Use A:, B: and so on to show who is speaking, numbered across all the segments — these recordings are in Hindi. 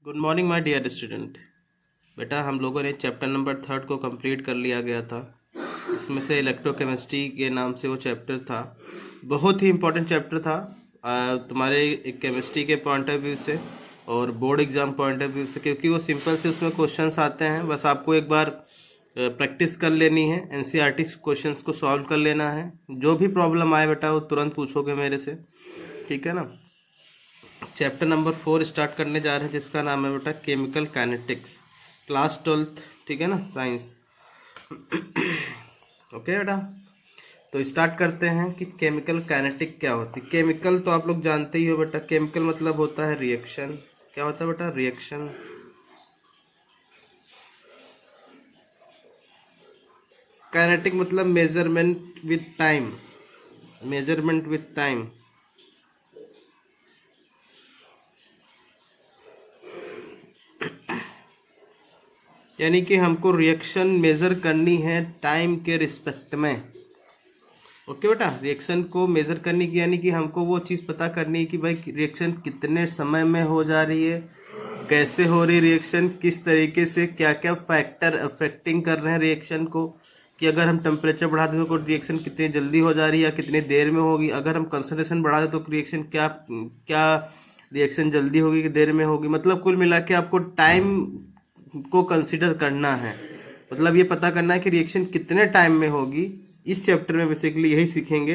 A: Good morning my dear student. बेटा हम लोगों ने चैप्टर नंबर 3 को कंप्लीट कर लिया गया था। इसमें से इलेक्ट्रोकेमिस्ट्री के नाम से वो चैप्टर था। बहुत ही इम्पोर्टेंट चैप्टर था तुम्हारे केमिस्ट्री के पॉइंट ऑफ व्यू से और board exam point of view से, क्योंकि वो सिंपल से उसमें क्वेश्चंस आते हैं। बस आपको एक बार प्रैक्टिस कर लेनी है, एनसीईआरटी क्वेश्चंस को सॉल्व कर लेना है। जो भी प्रॉब्लम आए बेटा वो तुरंत पूछोगे मेरे से, ठीक है ना। चैप्टर नंबर 4 स्टार्ट करने जा रहे हैं, जिसका नाम है बेटा केमिकल काइनेटिक्स, क्लास 12, ठीक है ना, साइंस। ओके बेटा, तो स्टार्ट करते हैं कि केमिकल काइनेटिक क्या होती है। केमिकल तो आप लोग जानते ही हो बेटा, केमिकल मतलब होता है रिएक्शन। क्या होता है बेटा? रिएक्शन। काइनेटिक मतलब measurement with time, measurement with time. यानी कि हमको रिएक्शन मेज़र करनी है टाइम के रिस्पेक्ट में। ओके बेटा, रिएक्शन को मेज़र करने की यानी कि हमको वो चीज़ पता करनी है कि भाई रिएक्शन कितने समय में हो जा रही है, कैसे हो रही रिएक्शन, किस तरीके से, क्या क्या फैक्टर अफेक्टिंग कर रहे हैं रिएक्शन को, कि अगर हम टेम्परेचर बढ़ा दें तो रिएक्शन कितनी जल्दी हो जा रही है या कितनी देर में होगी, अगर हम कंसंट्रेशन बढ़ा दें तो रिएक्शन क्या क्या रिएक्शन जल्दी होगी कि देर में होगी। मतलब कुल मिला के आपको टाइम को कंसिडर करना है, मतलब ये पता करना है कि रिएक्शन कितने टाइम में होगी। इस चैप्टर में बेसिकली यही सीखेंगे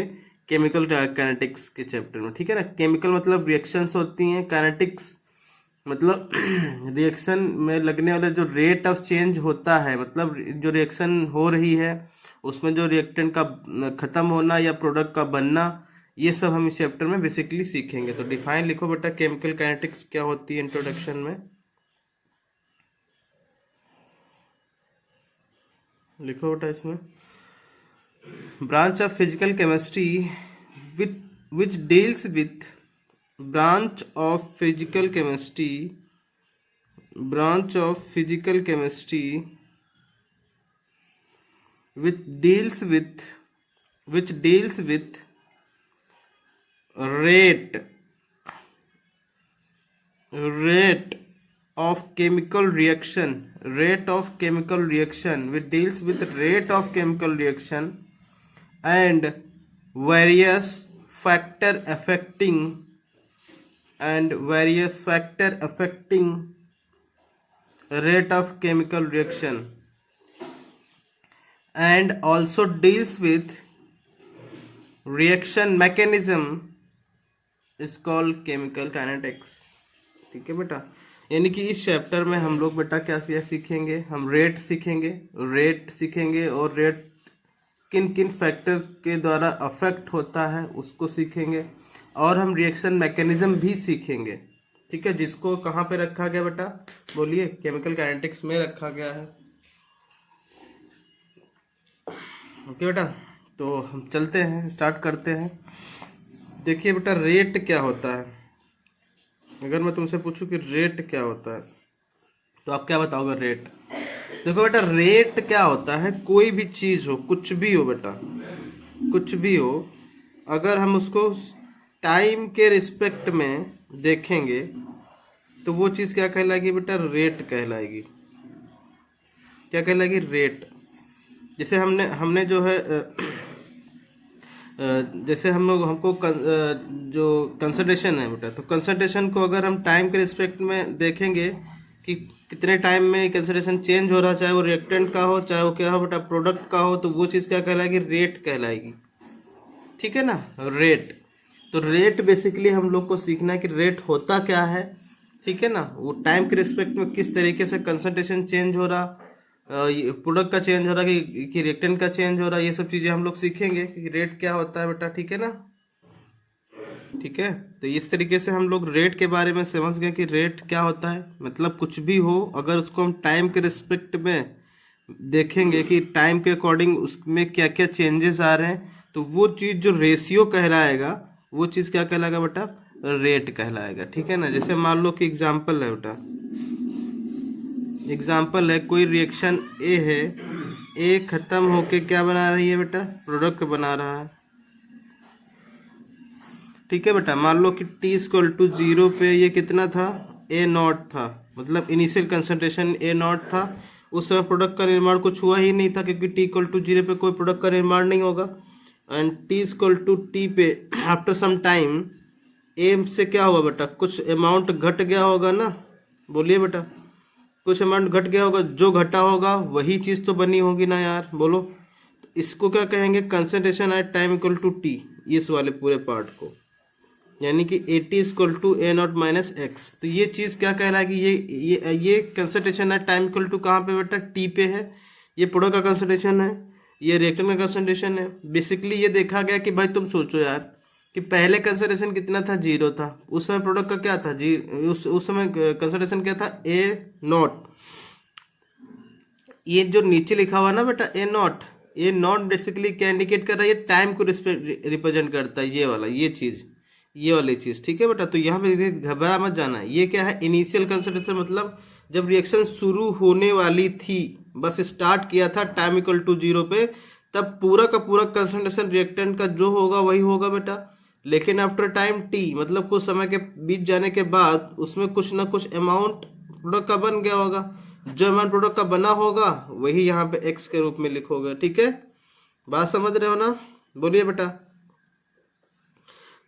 A: केमिकल काइनेटिक्स के चैप्टर में, ठीक है ना। केमिकल मतलब रिएक्शंस होती हैं, काइनेटिक्स मतलब रिएक्शन में लगने वाला जो रेट ऑफ चेंज होता है, मतलब जो रिएक्शन हो रही है उसमें जो रिएक्टेंट का ख़त्म होना या प्रोडक्ट का बनना, ये सब हम इस चैप्टर में बेसिकली सीखेंगे। तो डिफाइन लिखो बेटा, केमिकल काइनेटिक्स क्या होती है इंट्रोडक्शन में लिखो बेटा। इसमें branch of physical chemistry which deals with branch of physical chemistry which deals with rate of chemical reaction, which deals with rate of chemical reaction and various factor affecting rate of chemical reaction, and also deals with reaction mechanism is called chemical kinetics, ठीक है बेटा। यानी कि इस चैप्टर में हम लोग बेटा क्या सीखेंगे, हम रेट सीखेंगे और रेट किन किन फैक्टर के द्वारा अफेक्ट होता है उसको सीखेंगे, और हम रिएक्शन मैकेनिज्म भी सीखेंगे, ठीक है। जिसको कहाँ पे रखा गया बेटा, बोलिए, केमिकल काइनेटिक्स में रखा गया है। ओके बेटा, तो हम चलते हैं, स्टार्ट करते हैं। देखिए बेटा, रेट क्या होता है। अगर मैं तुमसे पूछूं कि रेट क्या होता है तो आप क्या बताओगे? रेट, देखो बेटा, रेट क्या होता है, कोई भी चीज़ हो, कुछ भी हो बेटा, कुछ भी हो, अगर हम उसको टाइम के रिस्पेक्ट में देखेंगे तो वो चीज़ क्या कहलाएगी बेटा? रेट कहलाएगी। क्या कहलाएगी? रेट। जैसे हमने जो है जैसे हम लोग हमको जो कंसंट्रेशन है बेटा, तो कंसंट्रेशन को अगर हम टाइम के रिस्पेक्ट में देखेंगे कि कितने टाइम में कंसंट्रेशन चेंज हो रहा है, चाहे वो रिएक्टेंट का हो, चाहे वो क्या हो बेटा, प्रोडक्ट का हो, तो वो चीज़ क्या कहलाएगी? रेट कहलाएगी, ठीक है ना, रेट। तो रेट बेसिकली हम लोग को सीखना है कि रेट होता क्या है, ठीक है ना। वो टाइम के रिस्पेक्ट में किस तरीके से कंसंट्रेशन चेंज हो रहा, प्रोडक्ट का चेंज हो रहा कि रिएक्टेंट का चेंज हो रहा, ये सब चीज़ें हम लोग सीखेंगे कि रेट क्या होता है बेटा, ठीक है ना, ठीक है। तो इस तरीके से हम लोग रेट के बारे में समझ गए कि रेट क्या होता है। मतलब कुछ भी हो, अगर उसको हम टाइम के रिस्पेक्ट में देखेंगे कि टाइम के अकॉर्डिंग उसमें क्या क्या चेंजेस आ रहे हैं, तो वो चीज़ जो रेशियो कहलाएगा वो चीज़ क्या कहलाएगा बेटा? रेट कहलाएगा, ठीक है ना। जैसे मान लो कि एग्जाम्पल है बेटा, एग्जाम्पल है कोई रिएक्शन ए है, ए खत्म होके क्या बना रही है बेटा? प्रोडक्ट बना रहा है, ठीक है बेटा। मान लो कि t = 0 पे ये कितना था? A0 था, मतलब इनिशियल कंसंट्रेशन ए नॉट था, उस समय प्रोडक्ट का निर्माण कुछ हुआ ही नहीं था, क्योंकि टी इक्वल टू जीरो पे कोई प्रोडक्ट का निर्माण नहीं होगा। And T equal to T पे आफ्टर सम टाइम ए से क्या हुआ बेटा, कुछ अमाउंट घट गया होगा ना, बोलिए बेटा, कुछ अमाउंट घट गया होगा, जो घटा होगा वही चीज़ तो बनी होगी ना यार, बोलो। तो इसको क्या कहेंगे, concentration at time equal to T, इस वाले पूरे पार्ट को, यानी कि A T equal to A naught minus X. तो ये चीज़ क्या कहलाएगी, ये concentration at time equal to कहाँ पे बेटा, टी पे है। ये प्रोडक्ट का कंसंट्रेशन है, ये रिएक्टेंट का कंसंट्रेशन है। बेसिकली ये देखा गया कि भाई तुम सोचो यार कि पहले कंसंट्रेशन कितना था, जीरो था, उस समय प्रोडक्ट का क्या था, उस समय कंसंट्रेशन क्या था, ए नॉट। ये जो नीचे लिखा हुआ ना बेटा ए नॉट, ये नॉट बेसिकली क्या इंडिकेट कर रहा है, ये टाइम को रिप्रेजेंट करता है, ये वाला, ये चीज़, ये वाली चीज़, ठीक है बेटा। तो यहाँ पे घबरा मत जाना है। ये क्या है, इनिशियल कंसंट्रेशन, मतलब जब रिएक्शन शुरू होने वाली थी, बस स्टार्ट किया था टाइम इक्वल टू जीरो पे, तब पूरा का पूरा कंसंट्रेशन रिएक्टेंट का जो होगा वही होगा बेटा। लेकिन आफ्टर टाइम टी, मतलब कुछ समय के बीत जाने के बाद, उसमें कुछ ना कुछ अमाउंट प्रोडक्ट का बन गया होगा, जो अमाउंट प्रोडक्ट का बना होगा वही यहाँ पे एक्स के रूप में लिखोगे, ठीक है। बात समझ रहे हो ना, बोलिए बेटा।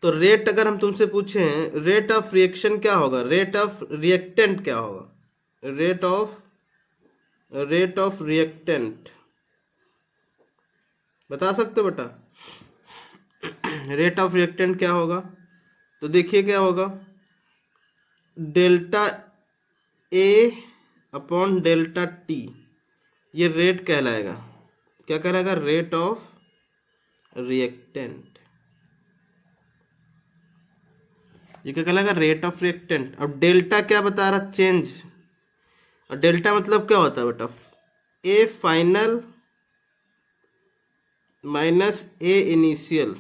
A: तो रेट अगर हम तुमसे पूछें, रेट ऑफ रिएक्शन क्या होगा, रेट ऑफ रिएक्टेंट क्या होगा, रेट ऑफ रिएक्टेंट बता सकते हो बेटा, रेट ऑफ रिएक्टेंट क्या होगा। तो देखिए क्या होगा, delta A upon delta T, ये रेट कहलाएगा, क्या कहलाएगा, रेट ऑफ रिएक्टेंट, ये क्या कहलाएगा, रेट ऑफ रिएक्टेंट। अब डेल्टा क्या बता रहा, चेंज, और डेल्टा मतलब क्या होता है बेटा, A final minus A initial.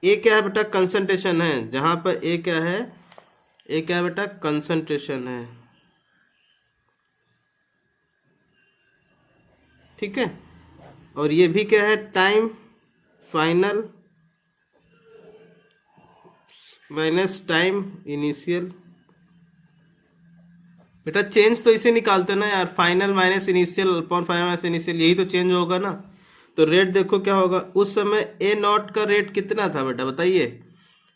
A: A क्या है बेटा, कंसंट्रेशन है, जहां पर ए क्या है, ए क्या है बेटा, कंसंट्रेशन है, ठीक है। और ये भी क्या है, time final minus time initial. बेटा चेंज तो इसे निकालते ना यार, final minus initial upon final minus initial, यही तो चेंज होगा ना। तो रेट देखो क्या होगा, उस समय ए नॉट का रेट कितना था बेटा, बताइए,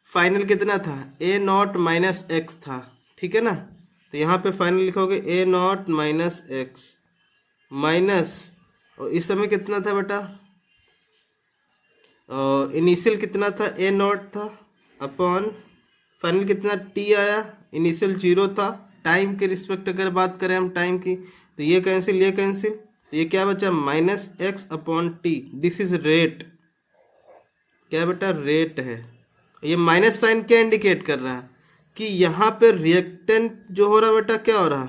A: फाइनल कितना था, ए नॉट माइनस एक्स था, ठीक है ना। तो यहाँ पे फाइनल लिखोगे ए नॉट माइनस एक्स माइनस, और इस समय कितना था बेटा, इनिशियल कितना था, ए नॉट था, अपॉन फाइनल कितना, टी आया, इनिशियल जीरो था। टाइम के रिस्पेक्ट अगर बात करें हम टाइम की, तो ये कैंसिल, ये कैंसिल, तो ये क्या बचा, minus x upon T, this is rate, क्या बेटा, रेट है। ये माइनस साइन क्या इंडिकेट कर रहा है, कि यहाँ पे रिएक्टेंट जो हो रहा बेटा, क्या हो रहा,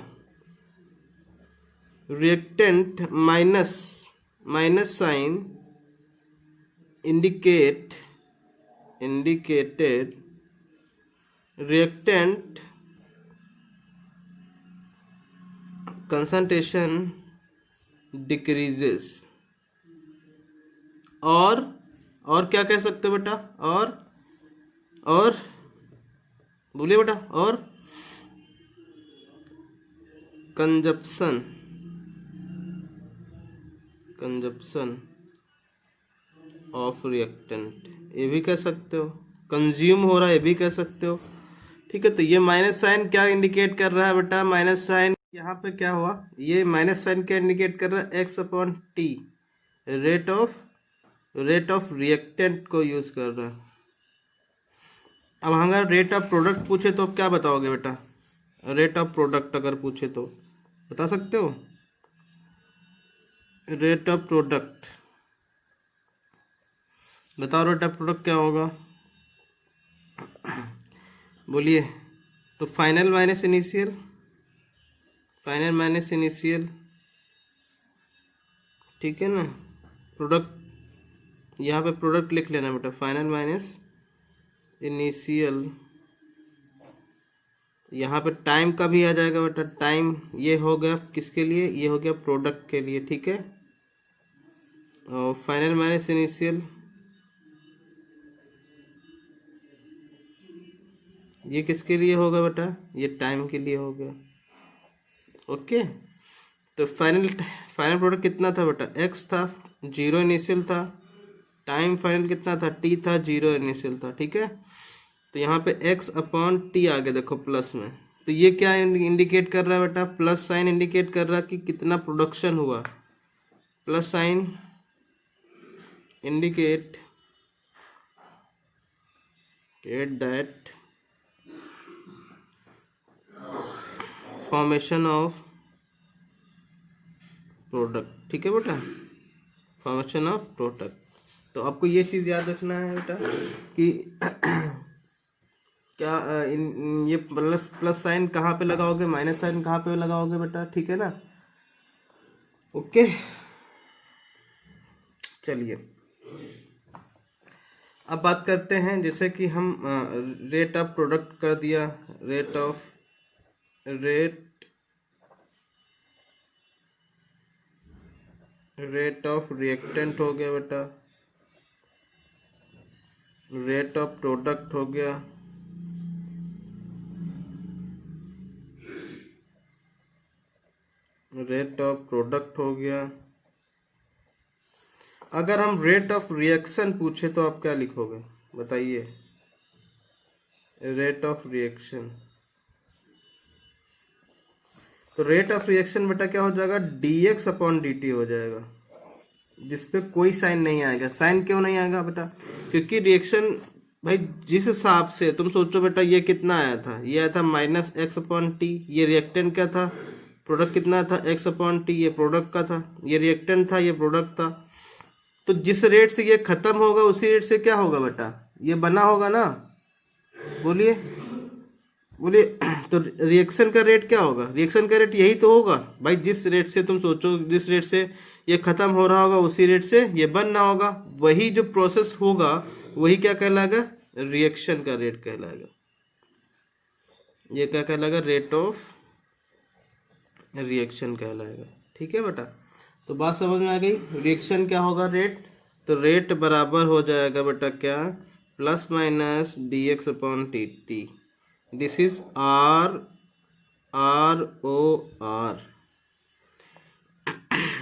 A: reactant minus, minus sign indicated reactant concentration decreases, और क्या कह सकते हो बेटा, और बोलिए बेटा, और कंजप्शन ऑफ रिएक्टेंट, ये भी कह सकते हो, कंज्यूम हो रहा है, ये भी कह सकते हो, ठीक है। तो ये माइनस साइन क्या इंडिकेट कर रहा है बेटा, माइनस साइन यहाँ पे क्या हुआ, ये माइनस साइन क्या इंडिकेट कर रहा है, x upon T, rate of reactant को यूज कर रहा है। अब अगर रेट ऑफ प्रोडक्ट पूछे तो क्या बताओगे बेटा, रेट ऑफ प्रोडक्ट अगर पूछे तो बता सकते हो, रेट ऑफ प्रोडक्ट बताओ, रेट ऑफ प्रोडक्ट क्या होगा, बोलिए। तो फाइनल माइनस इनिशियल, ठीक है ना। प्रोडक्ट, यहाँ पे प्रोडक्ट लिख लेना बेटा, फाइनल माइनस इनिशियल, यहाँ पे टाइम का भी आ जाएगा बेटा, टाइम ये हो गया किसके लिए, ये हो गया प्रोडक्ट के लिए, ठीक है। और फाइनल माइनस इनिशियल ये किसके लिए होगा बेटा, ये टाइम के लिए हो गया। ओके, तो फाइनल प्रोडक्ट कितना था बेटा, एक्स था, जीरो इनिशियल था, टाइम फाइनल कितना था, टी था, जीरो इनिशियल था। ठीक है, तो यहाँ पे एक्स अपॉन टी आ गया देखो प्लस में। तो ये क्या इंडिकेट कर रहा है बेटा, प्लस साइन इंडिकेट कर रहा है कि कितना प्रोडक्शन हुआ। Plus sign indicate that formation of product. ठीक है बेटा, फॉर्मेशन ऑफ प्रोडक्ट। तो आपको ये चीज़ याद रखना है बेटा कि क्या ये प्लस साइन कहाँ पे लगाओगे, माइनस साइन कहाँ पे लगाओगे बेटा। ठीक है ना, ओके। चलिए अब बात करते हैं, जैसे कि हम रेट ऑफ प्रोडक्ट कर दिया, रेट ऑफ रिएक्टेंट हो गया बेटा, रेट ऑफ प्रोडक्ट हो गया, रेट ऑफ प्रोडक्ट हो गया। अगर हम रेट ऑफ रिएक्शन पूछे तो आप क्या लिखोगे बताइए, रेट ऑफ रिएक्शन। तो रेट ऑफ रिएक्शन बेटा क्या हो जाएगा, dx अपॉन dt हो जाएगा, जिसपे कोई साइन नहीं आएगा। साइन क्यों नहीं आएगा बेटा, क्योंकि रिएक्शन भाई जिस हिसाब से तुम सोचो बेटा, ये कितना आया था, ये आया था माइनस एक्स अपॉन टी, ये रिएक्टेंट क्या था, प्रोडक्ट कितना था, एक्स अपॉन टी, ये प्रोडक्ट का था, ये रिएक्टेंट था, ये प्रोडक्ट था। तो जिस रेट से ये खत्म होगा उसी रेट से क्या होगा बेटा, ये बना होगा ना, बोलिए बोलिए। तो रिएक्शन का रेट क्या होगा, रिएक्शन का रेट यही तो होगा भाई, जिस रेट से तुम सोचो, जिस रेट से ये खत्म हो रहा होगा उसी रेट से ये बनना होगा। वही जो प्रोसेस होगा वही क्या कहलाएगा, रिएक्शन का रेट कहलाएगा। ये क्या कहलाएगा, रेट ऑफ रिएक्शन कहलाएगा। ठीक है बेटा, तो बात समझ में आ गई। रिएक्शन क्या होगा, रेट, तो रेट बराबर हो जाएगा बेटा क्या, plus minus D X upon T T. This is R O R,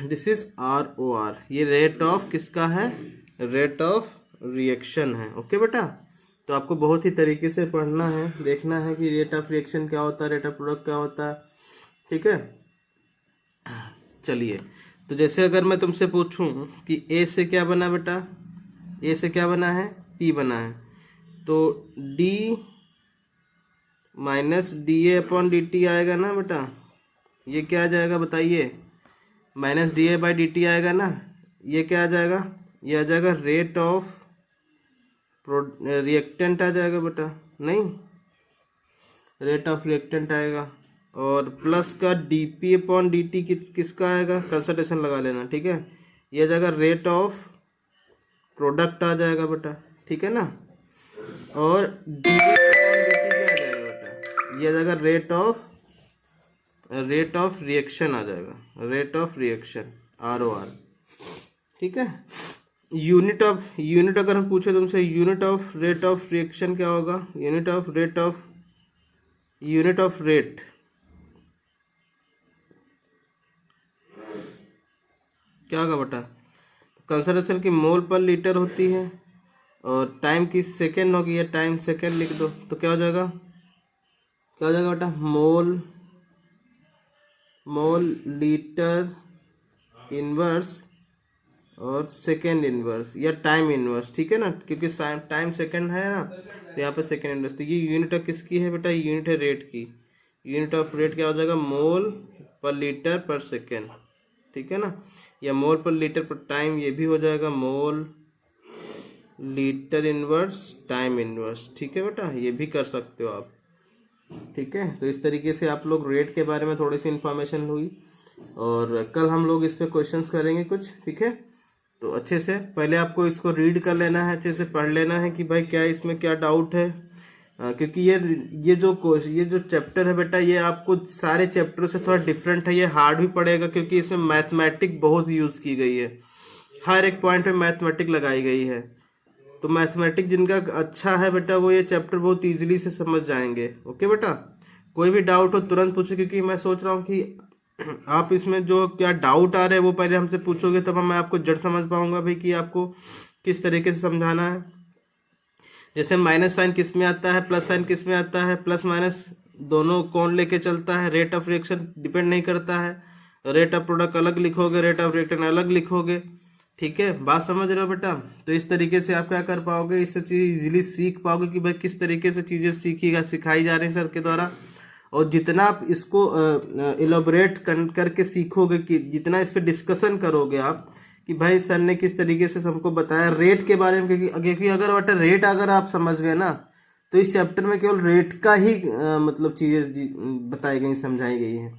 A: this is R O R. ये रेट ऑफ किसका है, रेट ऑफ रिएक्शन है। ओके बेटा, तो आपको बहुत ही तरीके से पढ़ना है, देखना है कि रेट ऑफ रिएक्शन क्या होता है, रेट ऑफ प्रोडक्ट क्या होता है। ठीक है, चलिए। तो जैसे अगर मैं तुमसे पूछूं कि ए से क्या बना बेटा, ए से क्या बना है, पी बना है, तो D minus D A upon D T आएगा ना बेटा। ये क्या आ जाएगा बताइए, minus D A by D T आएगा ना। ये क्या आ जाएगा, ये आ जाएगा रेट ऑफ रिएक्टेंट आ जाएगा बेटा, नहीं, रेट ऑफ रिएक्टेंट आएगा। और प्लस का D P upon D T किसका आएगा, कंसंट्रेशन लगा लेना। ठीक है, ये आ जाएगा रेट ऑफ प्रोडक्ट आ जाएगा बेटा। ठीक है ना, और डी अपॉन डी टी क्या आ जाएगा बेटा, ये आ जाएगा रेट ऑफ रिएक्शन आ जाएगा, rate of reaction, R O R. ठीक है, यूनिट अगर हम पूछे तुमसे, unit of rate of reaction क्या होगा, यूनिट ऑफ रेट क्या होगा बेटा, कंसंट्रेशन की मोल पर लीटर होती है, और टाइम की सेकेंड होगी, या टाइम सेकेंड लिख दो, तो क्या हो जाएगा, क्या हो जाएगा बेटा, मोल लीटर इनवर्स और सेकेंड इनवर्स या टाइम इनवर्स। ठीक है ना, क्योंकि टाइम सेकेंड है ना, तो यहाँ पे सेकेंड इनवर्स। तो ये यूनिट ऑफ किसकी है बेटा, यूनिट है रेट की। यूनिट ऑफ रेट क्या हो जाएगा, मोल पर लीटर पर सेकेंड। ठीक है ना, या मोल पर लीटर पर टाइम, ये भी हो जाएगा mole litre inverse time inverse. ठीक है बेटा, ये भी कर सकते हो आप। ठीक है, तो इस तरीके से आप लोग रेट के बारे में थोड़ी सी इन्फॉर्मेशन हुई, और कल हम लोग इस पे क्वेश्चंस करेंगे कुछ। ठीक है, तो अच्छे से पहले आपको इसको रीड कर लेना है, अच्छे से पढ़ लेना है कि भाई क्या इसमें क्या डाउट है, क्योंकि ये जो चैप्टर है बेटा, ये आपको सारे चैप्टरों से थोड़ा डिफरेंट है, ये हार्ड भी पड़ेगा, क्योंकि इसमें मैथमेटिक बहुत यूज़ की गई है, हर एक पॉइंट पे मैथमेटिक लगाई गई है। तो मैथमेटिक्स जिनका अच्छा है बेटा वो ये चैप्टर बहुत इजीली से समझ जाएंगे। ओके बेटा, कोई भी डाउट हो तुरंत पूछो, क्योंकि मैं सोच रहा हूँ कि आप इसमें जो क्या डाउट आ रहे हैं वो पहले हमसे पूछोगे, तब मैं आपको जड़ समझ पाऊंगा भाई कि आपको किस तरीके से समझाना है। जैसे माइनस साइन किस में आता है, प्लस साइन किस में आता है, प्लस माइनस दोनों कौन लेके चलता है, रेट ऑफ रिएक्शन डिपेंड नहीं करता है, रेट ऑफ प्रोडक्ट अलग लिखोगे, रेट ऑफ रिएक्शन अलग लिखोगे। ठीक है, बात समझ रहे हो बेटा? तो इस तरीके से आप क्या कर पाओगे, इससे चीज इजीली सीख पाओगे कि भाई किस तरीके से चीजें सिखाई जा रही है सर के द्वारा। और जितना आप इसको इलाबोरेट करके सीखोगे, कि जितना इस पर डिस्कशन करोगे आप कि भाई सर ने किस तरीके से हमको बताया रेट के बारे में, क्योंकि अगर बेटा रेट अगर आप समझ गए ना, तो इस चैप्टर में केवल रेट का ही मतलब चीजें बताई गई, समझाई गई हैं।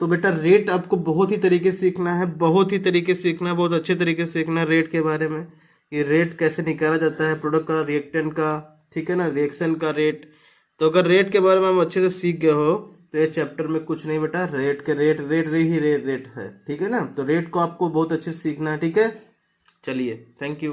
A: तो बेटा रेट आपको बहुत ही तरीके से सीखना है, बहुत ही तरीके से सीखना है, बहुत अच्छे तरीके से सीखना है रेट के बारे में, कि रेट कैसे निकाला जाता है, प्रोडक्ट का, रिएक्टेंट का, ठीक है ना, रिएक्शन का रेट। तो अगर रेट के बारे में हम अच्छे से सीख गए हो तो ये चैप्टर में कुछ नहीं बेटा, रेट के रेट ही रेट है। ठीक है ना, तो रेट को आपको बहुत अच्छे से सीखना है। ठीक है, चलिए, थैंक यू।